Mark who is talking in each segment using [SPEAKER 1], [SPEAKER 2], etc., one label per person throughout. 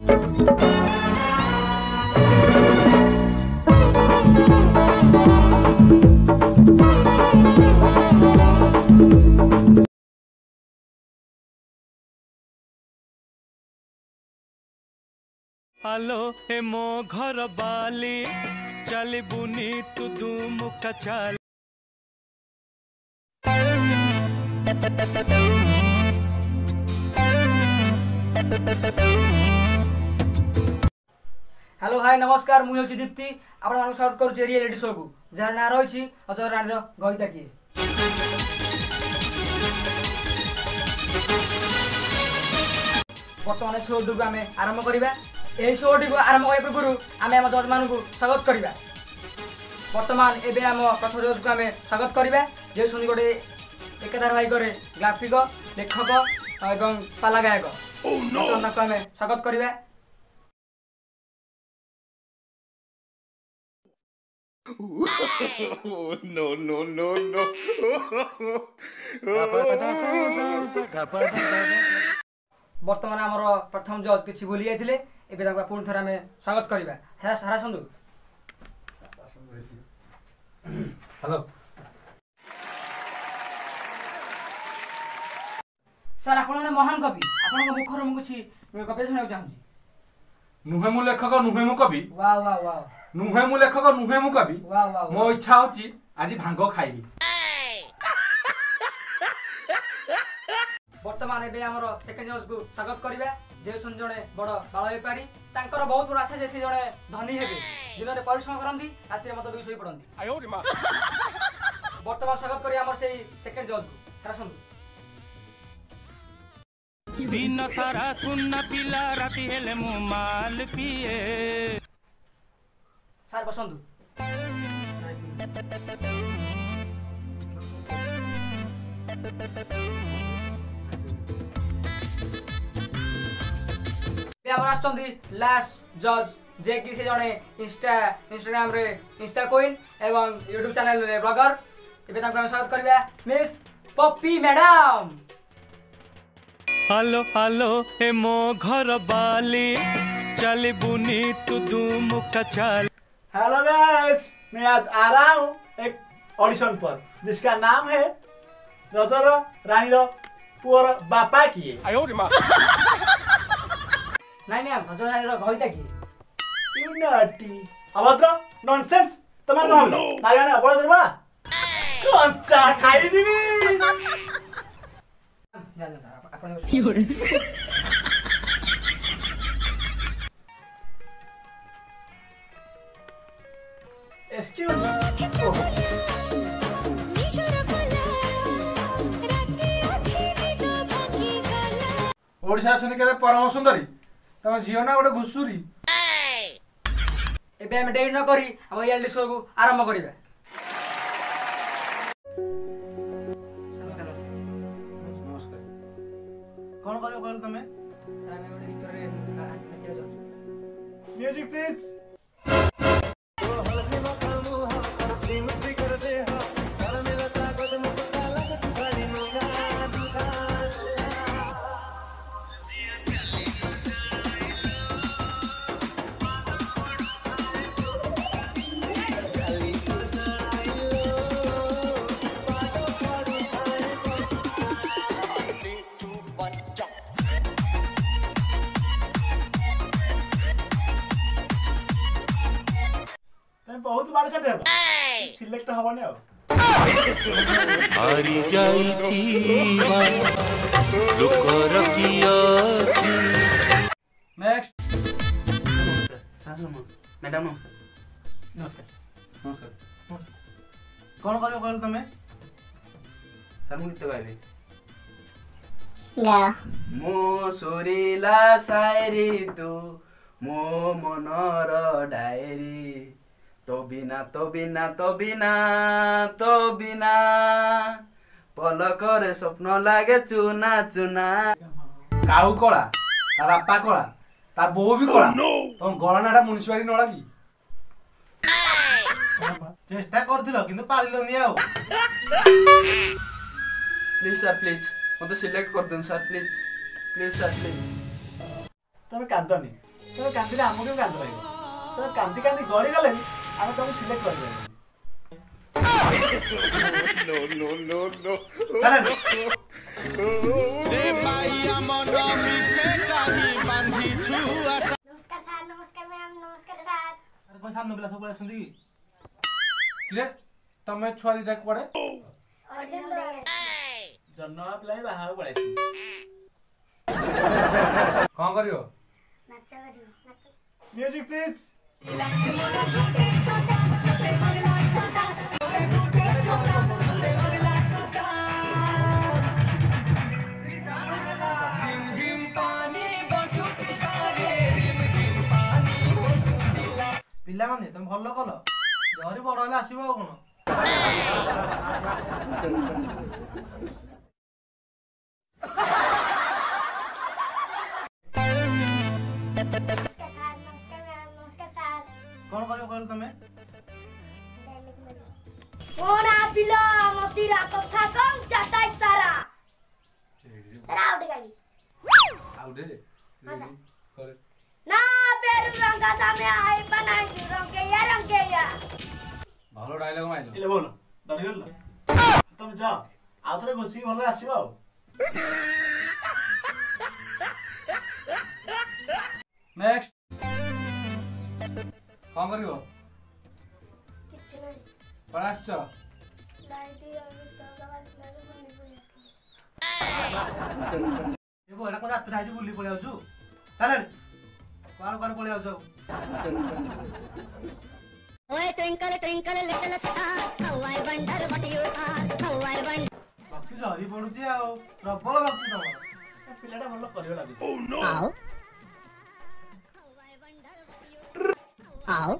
[SPEAKER 1] Hello हे मो घर बाली चली बुनी तू दू मुख चाल।
[SPEAKER 2] हेलो हाय नमस्कार मुझे हूँ दीप्ति आपण मानक स्वागत करुचे रियलिटी शो को जार ना रही अजर रानीर गहिता किए। बर्तमान शोटी को आम आरंभ करवा। यही शोटी को आरंभ करने पूर्व आम आम जज मान स्वागत करवा। बर्तमान एवं आम प्रथम जज को आम स्वागत करवा जे सुनी गोटे एक धारावाहिक ग्राफिक लेखक और पाला गायक आम स्वागत करवा।
[SPEAKER 3] No, no, no, no.
[SPEAKER 2] बर्तमान आमर प्रथम जज किसी भूली जाते पुणी थर आम स्वागत करवा। है सारा सन्धु
[SPEAKER 4] हेलो
[SPEAKER 2] सर आप महान कवि आप मुखर मुझे कविता शुणा चाहूँ।
[SPEAKER 4] नुहे मु लेखक नुहे मु कवि।
[SPEAKER 2] वाह वाह वाह।
[SPEAKER 4] नुहे मु लेखक नुहे मु कवि।
[SPEAKER 2] वाह वाह।
[SPEAKER 4] मो इच्छा होची आज भांग खाइबी।
[SPEAKER 2] बर्तमान एबे हमर सेकंड जज को स्वागत करबा जे सन जणे बड़ बाळ बेपारी तांकर बहुत बड़ आशा जे से जणे धनी हेबे दिन रे परिश्रम करंती राति रे मत भी सोई पड़ंती। बर्तमान स्वागत करी हमर सेही सेकंड जज को सारा सुन।
[SPEAKER 1] दिन सारा सुन पिला राति हेले मु माल पिए।
[SPEAKER 2] सार बसंतु लास्ट जज जे कि से जणे इंस्टाग्राम रे इंस्टा क्वीन एवं यूट्यूब चैनल रे ब्लॉगर एबे ताको हम स्वागत करबा मिस पप्पी मैडम।
[SPEAKER 1] हेलो हेलो हे मो घर बाली चली बुनी तू दू मुख चाल।
[SPEAKER 5] हेलो गाइस, मैं आज आ रहा हूँ एक ऑडिशन पर जिसका नाम है राजारा रानीर पुअर बापा किए।
[SPEAKER 2] नहीं मैम रजरा रानीर गहिता किए।
[SPEAKER 5] यू नॉटी अभद्र नॉनसेंस तमार नाम तारी माने अपराध करबा कंचा खाई जीवी।
[SPEAKER 2] आपण
[SPEAKER 5] एक्सक्यूज
[SPEAKER 4] ओडिशा छने केबे परम सुंदरी तम झियो ना गोटे घुसुरी।
[SPEAKER 2] एबे हम डेट न करी हम रियलिटी शो को आरंभ करबा।
[SPEAKER 4] नमस्कार
[SPEAKER 5] कौन करियो कहल तमे?
[SPEAKER 2] सर हम गोटे गीत रे नाचे जाऊ।
[SPEAKER 5] Music please. बहुत बार से सिलेक्ट हबने आ
[SPEAKER 1] हारी जाई थीवा लोक रखियो छी।
[SPEAKER 2] नेक्स्ट
[SPEAKER 5] मैडम नमस्कार। नमस्कार कौन करियो कहल तमे?
[SPEAKER 6] सर मु गीत गाइबे
[SPEAKER 7] गा
[SPEAKER 6] मो सुरीला शायरी तू मो मनर डायरी तो बिना तो बिना तो बिना तो बिना पलकर स्वप्न लागे चुना चुना।
[SPEAKER 4] काऊ कला ता बापा कला ता बो भी कला तो गला नाडा म्युनिसिपालिटी न लागी।
[SPEAKER 5] चेष्टा करथिलो किंतु पारिलोनी आउ।
[SPEAKER 6] प्लीज सर प्लीज मत सिलेक्ट कर देन sir please please sir please.
[SPEAKER 5] तमे कांदनी ତମେ କାନ୍ଦିଲେ ଆମକୁ ବି କାନ୍ଦ ଲାଗିବ। ତମେ କାନ୍ଦି କାନ୍ଦି ଗଳି ଗଲେ ଆମେ ତମକୁ ସିଲେକ୍ଟ କରିପାରିବୁନି।
[SPEAKER 3] No, no, no, no.
[SPEAKER 7] नमस्कार सर, नमस्कार मैम, नमस्कार सर।
[SPEAKER 4] अरे कौन सामने पिला सब पळे आछंती किरे तमे छुआ दिटा कुआडे
[SPEAKER 5] जन्नवा पिला बाहा पळाइछि।
[SPEAKER 4] कोन करियो
[SPEAKER 7] नाच करियो, नाच।
[SPEAKER 5] Music please.
[SPEAKER 4] पिला माने तुम भल्लो कल जहरी बड़ हेले आसीबो आ कोन
[SPEAKER 7] नमस्कार सर, नमस्कार मैम, नमस्कार सर।
[SPEAKER 4] कोन करियो कहल तमे
[SPEAKER 7] कोना पिला मतिरा कथा कम चाटाई सारा। सर आउट गाली।
[SPEAKER 4] आउट दे
[SPEAKER 7] हां सर।
[SPEAKER 4] करे
[SPEAKER 7] ना पेरू रंगा सामने आई बनाई रंगे या
[SPEAKER 4] भालो डायलॉग माइलो
[SPEAKER 5] इले बोल डरी गल तुम जा आउ थरे घोसी भले आसीबो।
[SPEAKER 4] नेक्स्ट कोन करियो
[SPEAKER 7] किछ नहीं
[SPEAKER 4] पराश्च
[SPEAKER 7] लाइटी और तो आवाज लागे बनी पड़ी
[SPEAKER 4] ए बो एटा को जात्रा आजु बुली पळे आउछु चले काल काल पळे आउछु
[SPEAKER 8] ओए twinkle twinkle little star how I wonder what you are how I wonder
[SPEAKER 4] भक्ति झरी पडुची आ प्रबल भक्ति तमर
[SPEAKER 5] पिलाटा भलो करियो लागि।
[SPEAKER 8] आओ आओ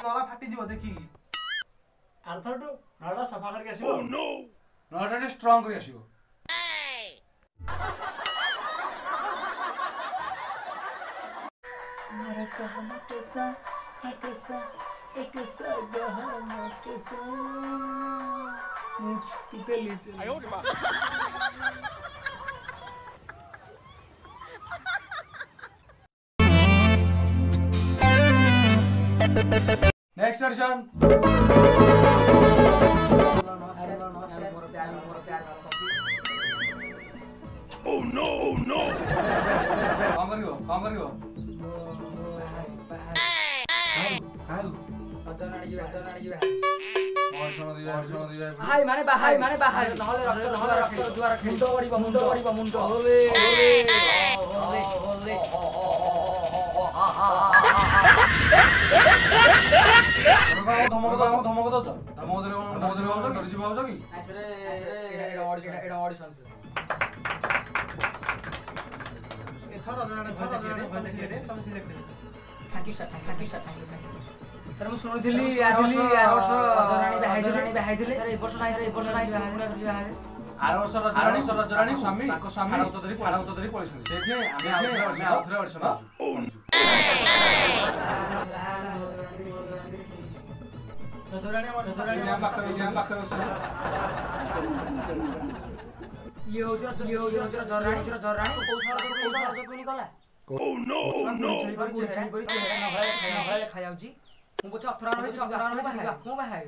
[SPEAKER 4] नला फाटी जीव देखि
[SPEAKER 5] आर्थरटू नडा सफा करके आसीबो।
[SPEAKER 4] नटा स्ट्रांग करी आसीबो
[SPEAKER 5] मेरा कहना कैसा कैसा कैसा गहना कैसा मुझ पे लीजिए।
[SPEAKER 4] नेक्स्ट ऑडिशन
[SPEAKER 2] नमस्कार मोर प्यार
[SPEAKER 3] Oh no, no.
[SPEAKER 4] कोन करियो हाउ
[SPEAKER 2] अचानक की
[SPEAKER 4] और सुनो दिबे
[SPEAKER 2] हाय माने बाहाय नहले रक्त जुआर मुंडो पड़िबो मुंडो होले
[SPEAKER 4] धमक दो धमक जीव आउछ की
[SPEAKER 2] आसरे एडा ऑडिशन
[SPEAKER 4] एथर रजराने भय देखिए रे तुम select
[SPEAKER 2] thank you sir sir मु सुनुथिली यार वर्ष रजरानी बाहाइथिले सर ए वर्ष नाही बाहाइ
[SPEAKER 4] आर वर्ष रजरानी स्वामी ताको स्वामी छाड़ा तो धरी पळिसन सेथे आमे आउथरे ऑडिशन आछु रजरानी हम पाखरे
[SPEAKER 2] ये हो जरानी को कोनी कला
[SPEAKER 3] Oh no, no.
[SPEAKER 2] खाइ आउची मु पछ 18 रही बाहाइ मु बाहाइ